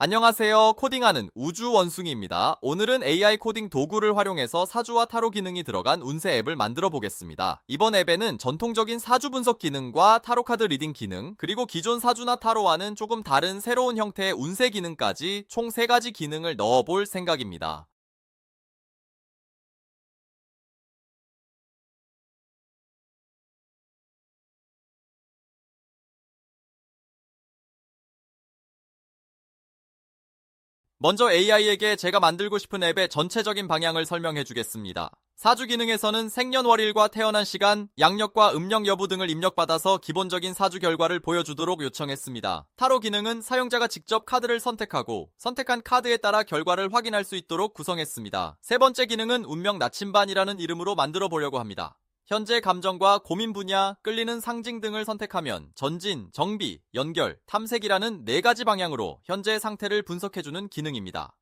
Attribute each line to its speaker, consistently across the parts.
Speaker 1: 안녕하세요. 코딩하는 우주 원숭이입니다. 오늘은 AI 코딩 도구를 활용해서 사주와 타로 기능이 들어간 운세 앱을 만들어 보겠습니다. 이번 앱에는 전통적인 사주 분석 기능과 타로 카드 리딩 기능, 그리고 기존 사주나 타로와는 조금 다른 새로운 형태의 운세 기능까지 총 3가지 기능을 넣어볼 생각입니다. 먼저 AI에게 제가 만들고 싶은 앱의 전체적인 방향을 설명해 주겠습니다. 사주 기능에서는 생년월일과 태어난 시간, 양력과 음력 여부 등을 입력받아서 기본적인 사주 결과를 보여주도록 요청했습니다. 타로 기능은 사용자가 직접 카드를 선택하고 선택한 카드에 따라 결과를 확인할 수 있도록 구성했습니다. 세 번째 기능은 운명 나침반이라는 이름으로 만들어 보려고 합니다. 현재 감정과 고민 분야, 끌리는 상징 등을 선택하면 전진, 정비, 연결, 탐색이라는 4가지 방향으로 현재의 상태를 분석해주는 기능입니다.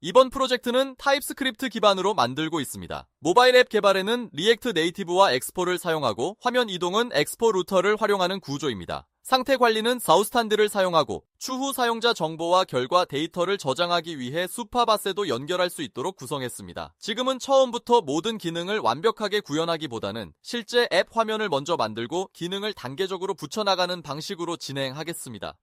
Speaker 1: 이번 프로젝트는 타입스크립트 기반으로 만들고 있습니다. 모바일 앱 개발에는 리액트 네이티브와 엑스포를 사용하고 화면 이동은 엑스포 루터를 활용하는 구조입니다. 상태 관리는 사우스탄드를 사용하고 추후 사용자 정보와 결과 데이터를 저장하기 위해 수파바세도 연결할 수 있도록 구성했습니다. 지금은 처음부터 모든 기능을 완벽하게 구현하기보다는 실제 앱 화면을 먼저 만들고 기능을 단계적으로 붙여나가는 방식으로 진행하겠습니다.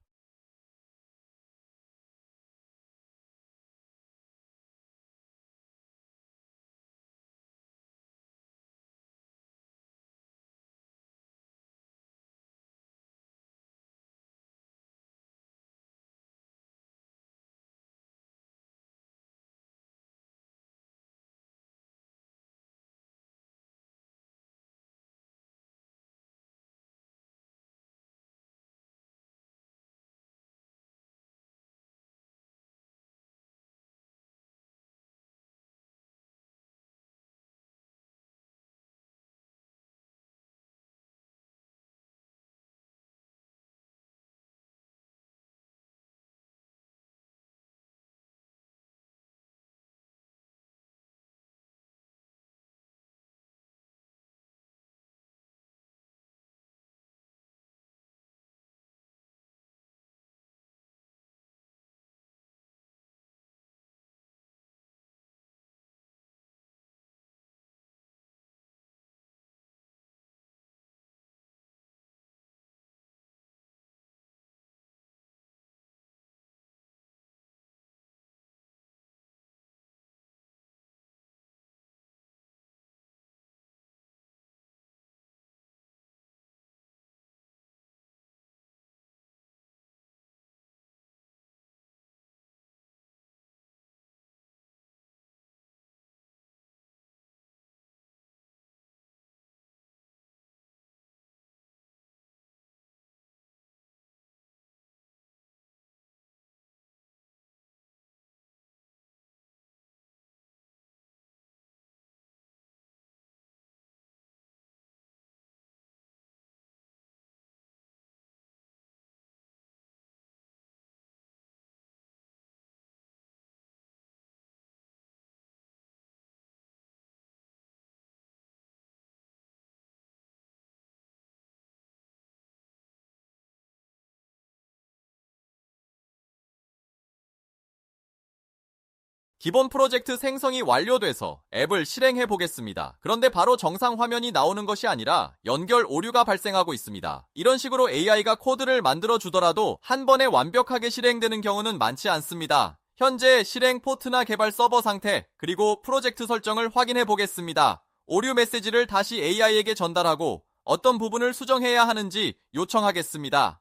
Speaker 1: 기본 프로젝트 생성이 완료돼서 앱을 실행해 보겠습니다. 그런데 바로 정상 화면이 나오는 것이 아니라 연결 오류가 발생하고 있습니다. 이런 식으로 AI가 코드를 만들어 주더라도 한 번에 완벽하게 실행되는 경우는 많지 않습니다. 현재 실행 포트나 개발 서버 상태, 그리고 프로젝트 설정을 확인해 보겠습니다. 오류 메시지를 다시 AI에게 전달하고 어떤 부분을 수정해야 하는지 요청하겠습니다.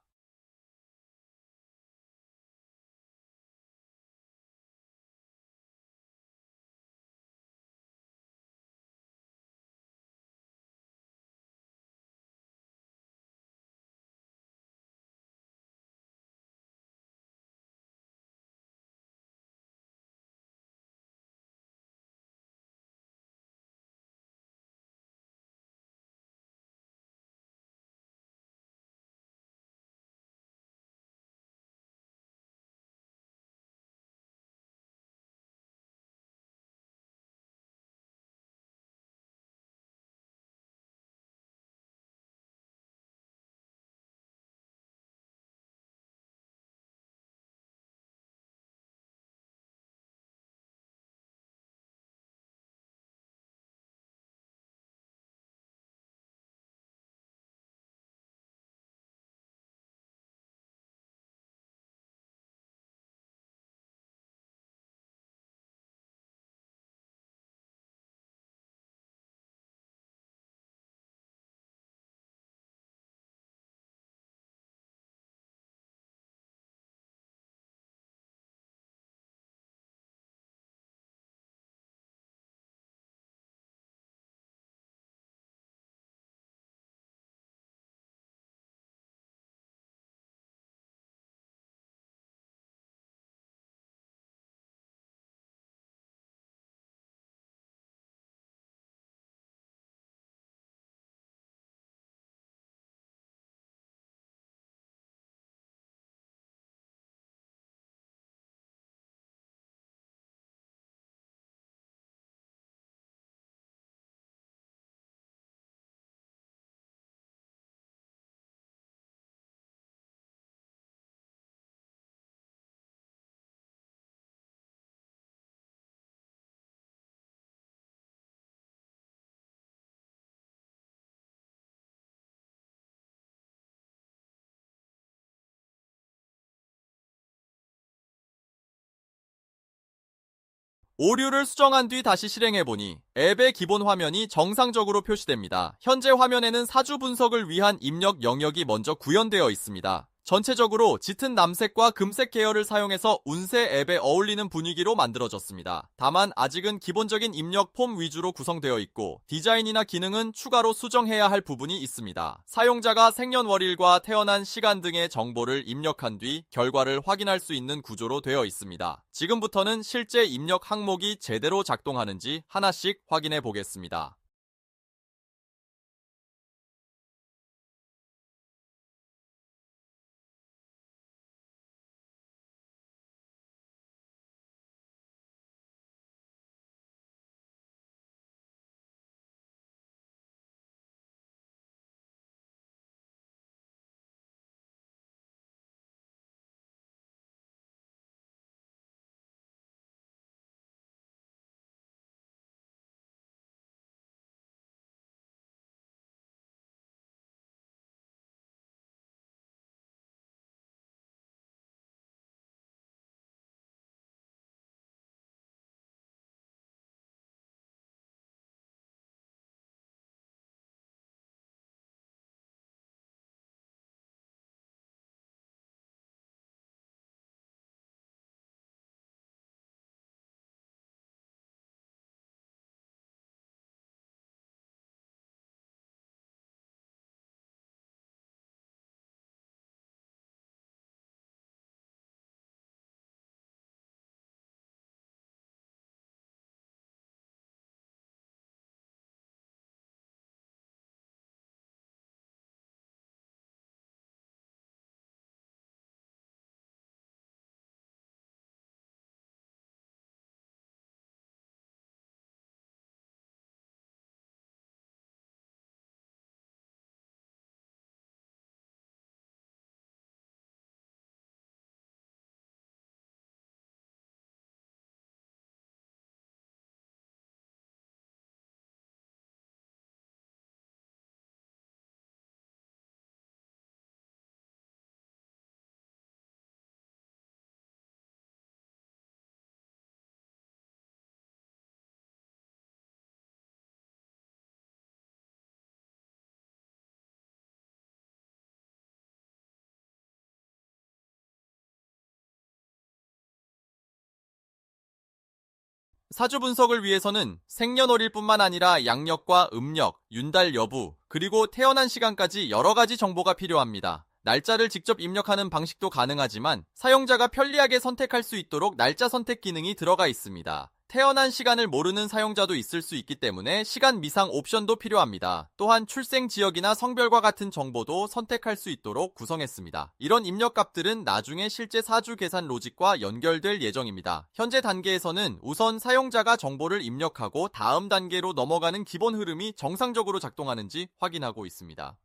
Speaker 1: 오류를 수정한 뒤 다시 실행해보니 앱의 기본 화면이 정상적으로 표시됩니다. 현재 화면에는 사주 분석을 위한 입력 영역이 먼저 구현되어 있습니다. 전체적으로 짙은 남색과 금색 계열을 사용해서 운세 앱에 어울리는 분위기로 만들어졌습니다. 다만 아직은 기본적인 입력 폼 위주로 구성되어 있고 디자인이나 기능은 추가로 수정해야 할 부분이 있습니다. 사용자가 생년월일과 태어난 시간 등의 정보를 입력한 뒤 결과를 확인할 수 있는 구조로 되어 있습니다. 지금부터는 실제 입력 항목이 제대로 작동하는지 하나씩 확인해 보겠습니다. 사주 분석을 위해서는 생년월일뿐만 아니라 양력과 음력, 윤달 여부, 그리고 태어난 시간까지 여러 가지 정보가 필요합니다. 날짜를 직접 입력하는 방식도 가능하지만 사용자가 편리하게 선택할 수 있도록 날짜 선택 기능이 들어가 있습니다. 태어난 시간을 모르는 사용자도 있을 수 있기 때문에 시간 미상 옵션도 필요합니다. 또한 출생 지역이나 성별과 같은 정보도 선택할 수 있도록 구성했습니다. 이런 입력값들은 나중에 실제 사주 계산 로직과 연결될 예정입니다. 현재 단계에서는 우선 사용자가 정보를 입력하고 다음 단계로 넘어가는 기본 흐름이 정상적으로 작동하는지 확인하고 있습니다.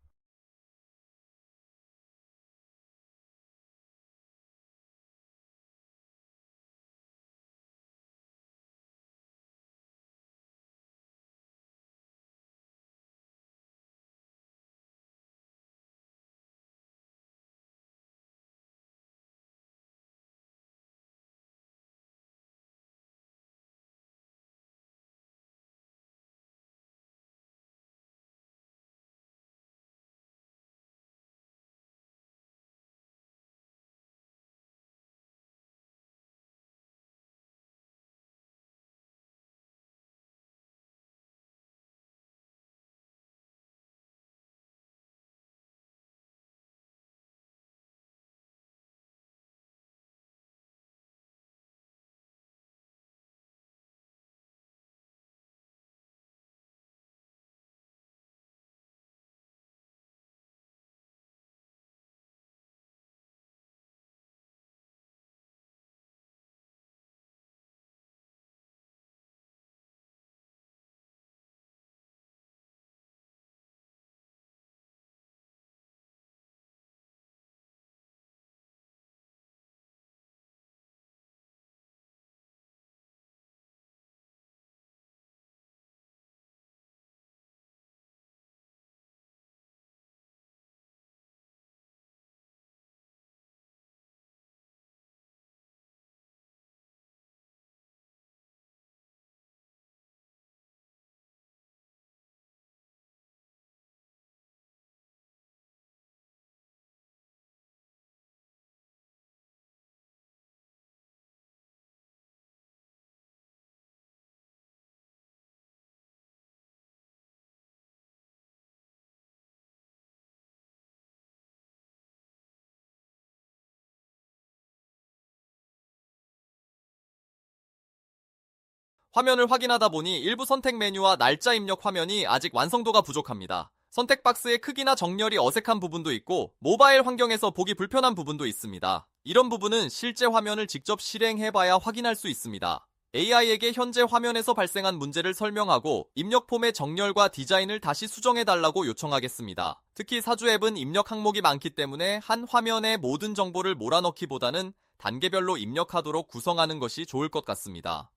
Speaker 1: 화면을 확인하다 보니 일부 선택 메뉴와 날짜 입력 화면이 아직 완성도가 부족합니다. 선택 박스의 크기나 정렬이 어색한 부분도 있고 모바일 환경에서 보기 불편한 부분도 있습니다. 이런 부분은 실제 화면을 직접 실행해봐야 확인할 수 있습니다. AI에게 현재 화면에서 발생한 문제를 설명하고 입력 폼의 정렬과 디자인을 다시 수정해달라고 요청하겠습니다. 특히 사주 앱은 입력 항목이 많기 때문에 한 화면에 모든 정보를 몰아넣기보다는 단계별로 입력하도록 구성하는 것이 좋을 것 같습니다.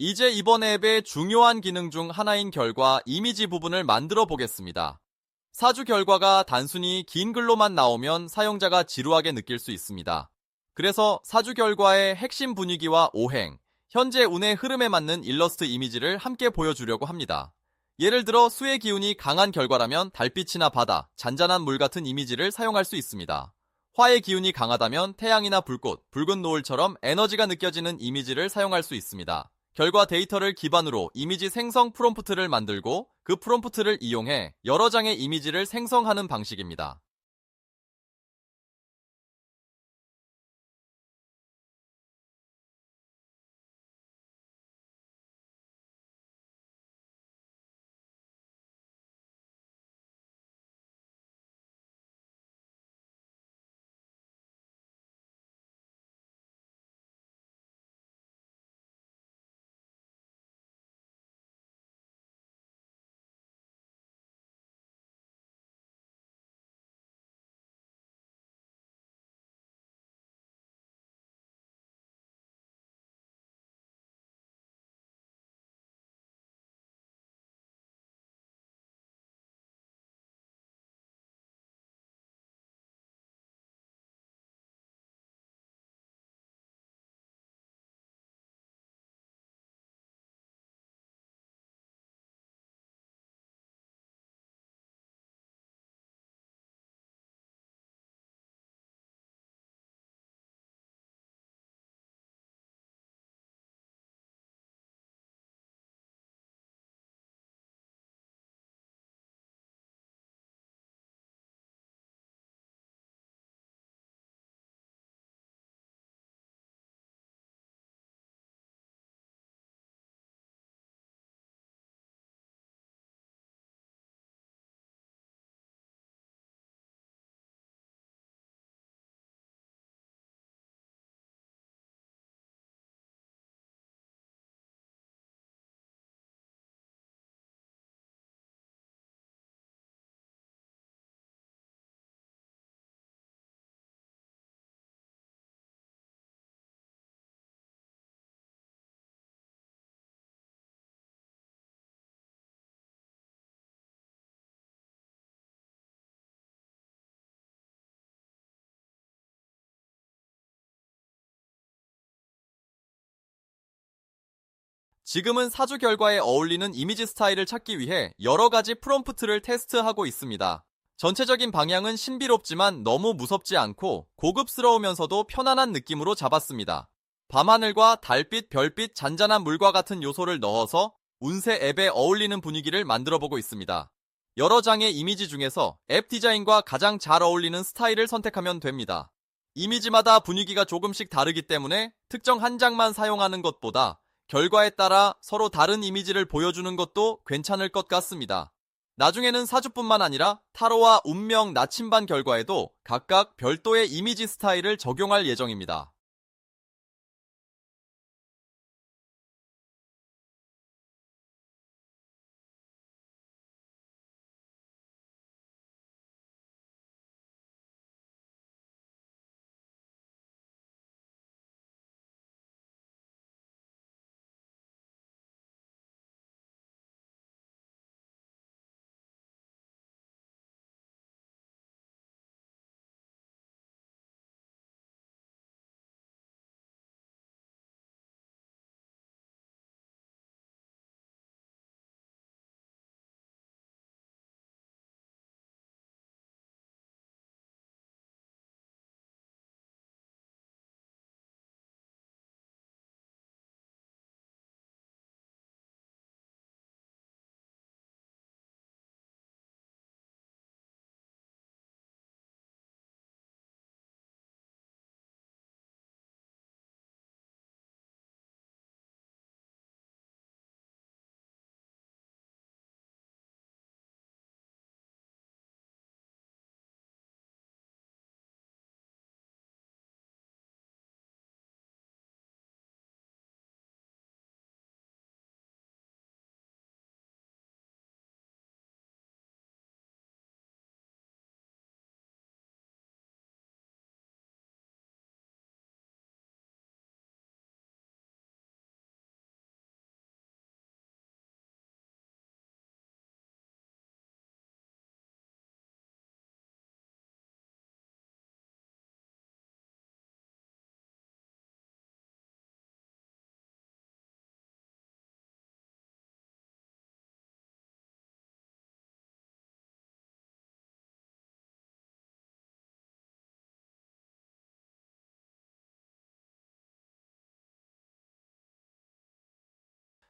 Speaker 1: 이제 이번 앱의 중요한 기능 중 하나인 결과 이미지 부분을 만들어 보겠습니다. 사주 결과가 단순히 긴 글로만 나오면 사용자가 지루하게 느낄 수 있습니다. 그래서 사주 결과의 핵심 분위기와 오행, 현재 운의 흐름에 맞는 일러스트 이미지를 함께 보여주려고 합니다. 예를 들어 수의 기운이 강한 결과라면 달빛이나 바다, 잔잔한 물 같은 이미지를 사용할 수 있습니다. 화의 기운이 강하다면 태양이나 불꽃, 붉은 노을처럼 에너지가 느껴지는 이미지를 사용할 수 있습니다. 결과 데이터를 기반으로 이미지 생성 프롬프트를 만들고 그 프롬프트를 이용해 여러 장의 이미지를 생성하는 방식입니다. 지금은 사주 결과에 어울리는 이미지 스타일을 찾기 위해 여러 가지 프롬프트를 테스트하고 있습니다. 전체적인 방향은 신비롭지만 너무 무섭지 않고 고급스러우면서도 편안한 느낌으로 잡았습니다. 밤하늘과 달빛, 별빛, 잔잔한 물과 같은 요소를 넣어서 운세 앱에 어울리는 분위기를 만들어보고 있습니다. 여러 장의 이미지 중에서 앱 디자인과 가장 잘 어울리는 스타일을 선택하면 됩니다. 이미지마다 분위기가 조금씩 다르기 때문에 특정 한 장만 사용하는 것보다 결과에 따라 서로 다른 이미지를 보여주는 것도 괜찮을 것 같습니다. 나중에는 사주뿐만 아니라 타로와 운명 나침반 결과에도 각각 별도의 이미지 스타일을 적용할 예정입니다.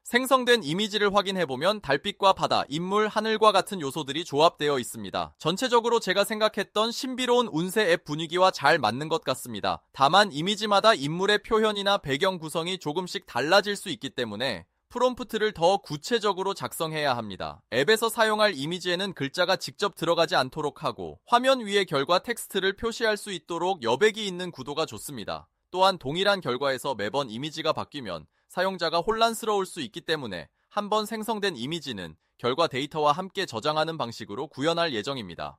Speaker 1: 생성된 이미지를 확인해보면 달빛과 바다, 인물, 하늘과 같은 요소들이 조합되어 있습니다. 전체적으로 제가 생각했던 신비로운 운세 앱 분위기와 잘 맞는 것 같습니다. 다만 이미지마다 인물의 표현이나 배경 구성이 조금씩 달라질 수 있기 때문에 프롬프트를 더 구체적으로 작성해야 합니다. 앱에서 사용할 이미지에는 글자가 직접 들어가지 않도록 하고 화면 위에 결과 텍스트를 표시할 수 있도록 여백이 있는 구도가 좋습니다. 또한 동일한 결과에서 매번 이미지가 바뀌면 사용자가 혼란스러울 수 있기 때문에 한번 생성된 이미지는 결과 데이터와 함께 저장하는 방식으로 구현할 예정입니다.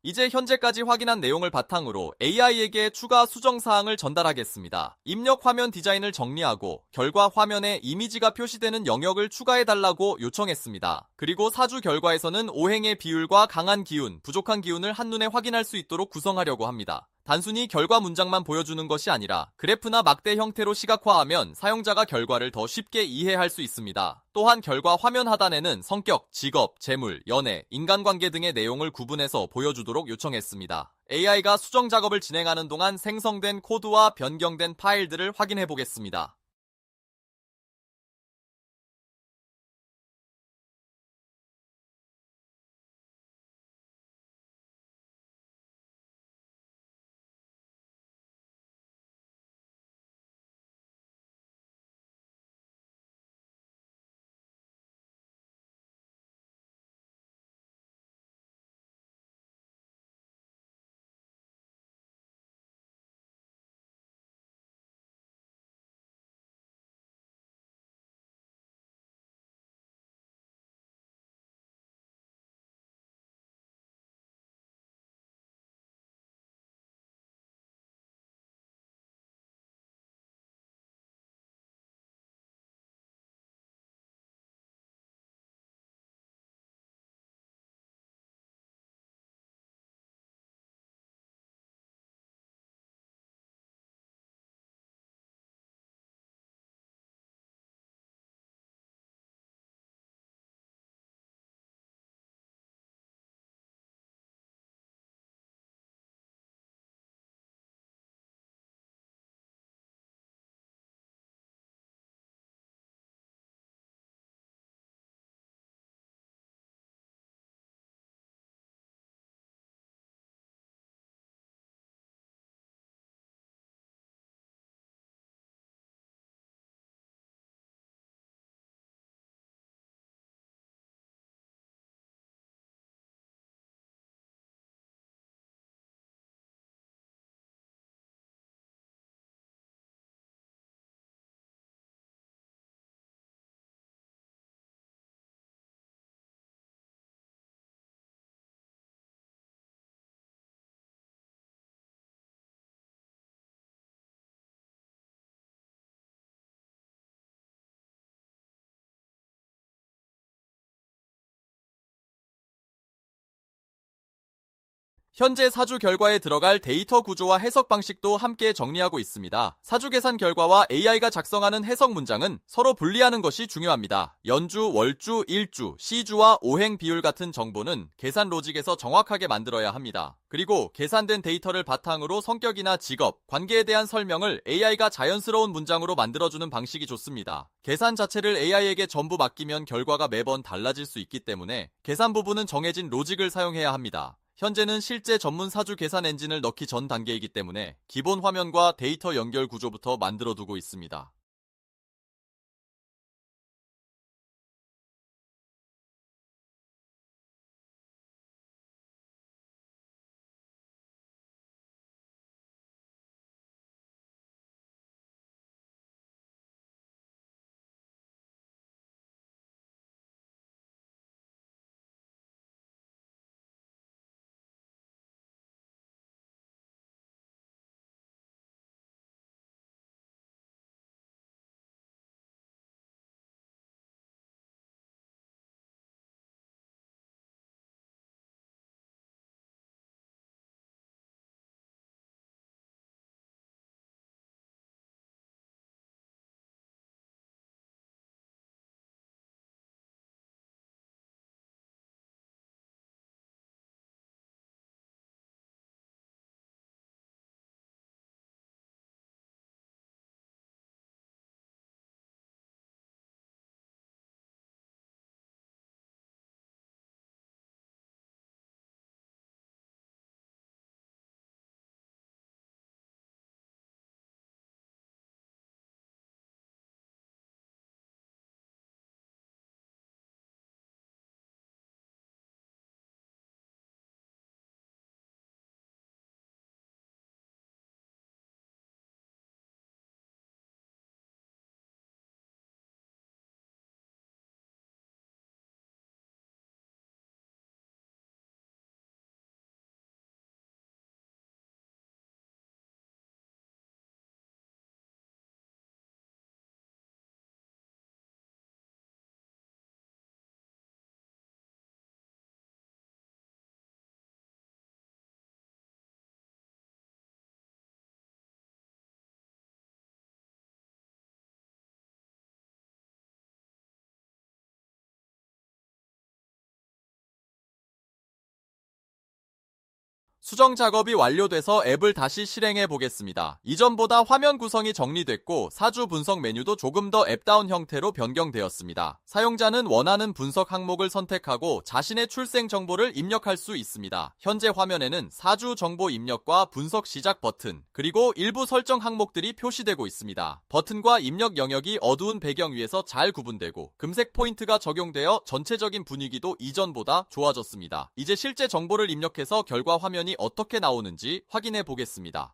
Speaker 1: 이제 현재까지 확인한 내용을 바탕으로 AI에게 추가 수정 사항을 전달하겠습니다. 입력 화면 디자인을 정리하고 결과 화면에 이미지가 표시되는 영역을 추가해달라고 요청했습니다. 그리고 사주 결과에서는 오행의 비율과 강한 기운, 부족한 기운을 한눈에 확인할 수 있도록 구성하려고 합니다. 단순히 결과 문장만 보여주는 것이 아니라 그래프나 막대 형태로 시각화하면 사용자가 결과를 더 쉽게 이해할 수 있습니다. 또한 결과 화면 하단에는 성격, 직업, 재물, 연애, 인간관계 등의 내용을 구분해서 보여주도록 요청했습니다. AI가 수정 작업을 진행하는 동안 생성된 코드와 변경된 파일들을 확인해 보겠습니다. 현재 사주 결과에 들어갈 데이터 구조와 해석 방식도 함께 정리하고 있습니다. 사주 계산 결과와 AI가 작성하는 해석 문장은 서로 분리하는 것이 중요합니다. 연주, 월주, 일주, 시주와 오행 비율 같은 정보는 계산 로직에서 정확하게 만들어야 합니다. 그리고 계산된 데이터를 바탕으로 성격이나 직업, 관계에 대한 설명을 AI가 자연스러운 문장으로 만들어주는 방식이 좋습니다. 계산 자체를 AI에게 전부 맡기면 결과가 매번 달라질 수 있기 때문에 계산 부분은 정해진 로직을 사용해야 합니다. 현재는 실제 전문 사주 계산 엔진을 넣기 전 단계이기 때문에 기본 화면과 데이터 연결 구조부터 만들어 두고 있습니다. 수정 작업이 완료돼서 앱을 다시 실행해 보겠습니다. 이전보다 화면 구성이 정리됐고 사주 분석 메뉴도 조금 더 앱다운 형태로 변경되었습니다. 사용자는 원하는 분석 항목을 선택하고 자신의 출생 정보를 입력할 수 있습니다. 현재 화면에는 사주 정보 입력과 분석 시작 버튼, 그리고 일부 설정 항목들이 표시되고 있습니다. 버튼과 입력 영역이 어두운 배경 위에서 잘 구분되고 금색 포인트가 적용되어 전체적인 분위기도 이전보다 좋아졌습니다. 이제 실제 정보를 입력해서 결과 화면이 어떻게 나오는지 확인해 보겠습니다.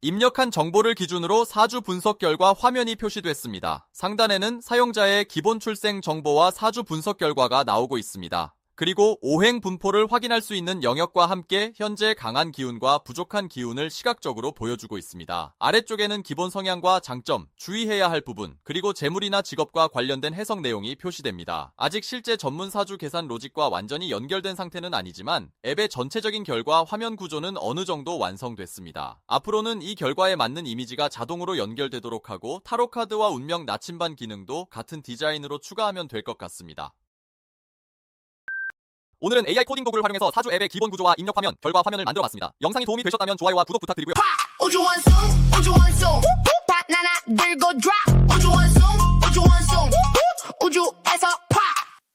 Speaker 1: 입력한 정보를 기준으로 사주 분석 결과 화면이 표시됐습니다. 상단에는 사용자의 기본 출생 정보와 사주 분석 결과가 나오고 있습니다. 그리고 오행 분포를 확인할 수 있는 영역과 함께 현재 강한 기운과 부족한 기운을 시각적으로 보여주고 있습니다. 아래쪽에는 기본 성향과 장점, 주의해야 할 부분, 그리고 재물이나 직업과 관련된 해석 내용이 표시됩니다. 아직 실제 전문 사주 계산 로직과 완전히 연결된 상태는 아니지만 앱의 전체적인 결과 화면 구조는 어느 정도 완성됐습니다. 앞으로는 이 결과에 맞는 이미지가 자동으로 연결되도록 하고 타로 카드와 운명 나침반 기능도 같은 디자인으로 추가하면 될 것 같습니다. 오늘은 AI 코딩 도구를 활용해서 사주 앱의 기본 구조와 입력 화면, 결과 화면을 만들어봤습니다. 영상이 도움이 되셨다면 좋아요와 구독 부탁드리고요.
Speaker 2: 우주에서